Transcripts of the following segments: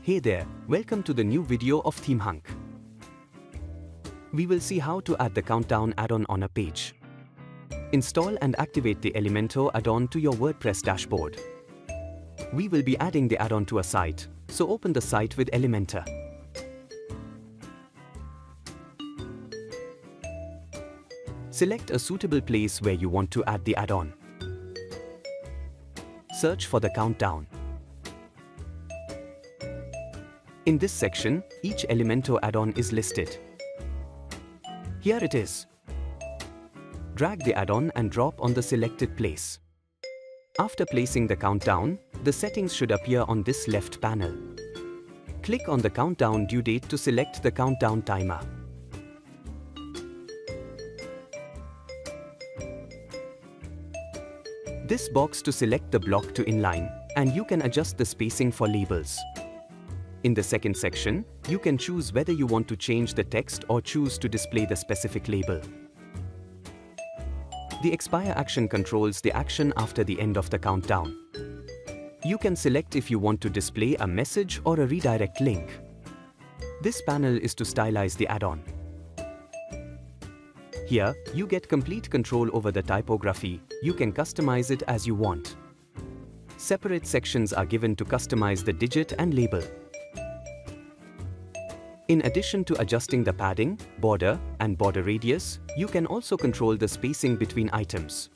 Hey there, welcome to the new video of Theme Hunk. We will see how to add the countdown add-on on a page. Install and activate the Elemento add-on to your WordPress dashboard. We will be adding the add-on to a site, so open the site with Elementor. Select a suitable place where you want to add the add-on. Search for the countdown. In this section, each Elemento add-on is listed. Here it is. Drag the add-on and drop on the selected place. After placing the countdown, the settings should appear on this left panel. Click on the countdown due date to select the countdown timer. This box to select the block to inline, and you can adjust the spacing for labels. In the second section, you can choose whether you want to change the text or choose to display the specific label. The expire action controls the action after the end of the countdown. You can select if you want to display a message or a redirect link. This panel is to stylize the add-on. Here, you get complete control over the typography. You can customize it as you want. Separate sections are given to customize the digit and label. In addition to adjusting the padding, border, and border radius, you can also control the spacing between items.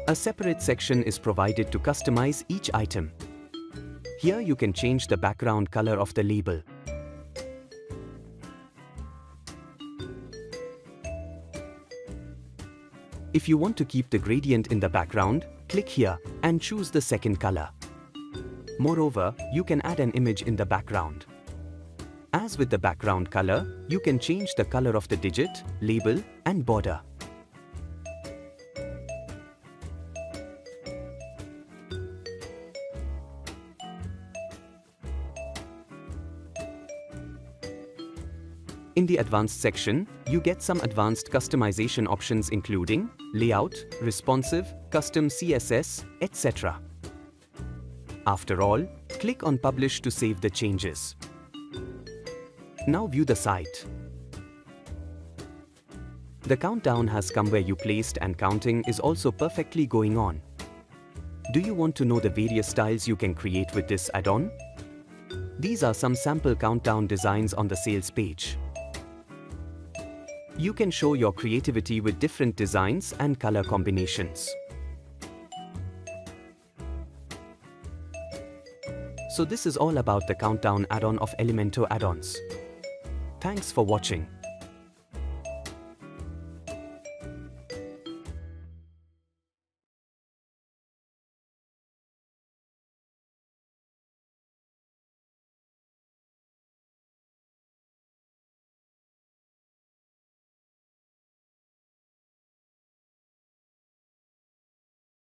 A separate section is provided to customize each item. Here you can change the background color of the label. If you want to keep the gradient in the background, click here and choose the second color. Moreover, you can add an image in the background. As with the background color, you can change the color of the digit, label, and border. In the advanced section, you get some advanced customization options including layout, responsive, custom CSS, etc. After all, click on Publish to save the changes. Now view the site. The countdown has come where you placed and counting is also perfectly going on. Do you want to know the various styles you can create with this add-on? These are some sample countdown designs on the sales page. You can show your creativity with different designs and color combinations. So this is all about the countdown add-on of Elemento add-ons. Thanks for watching.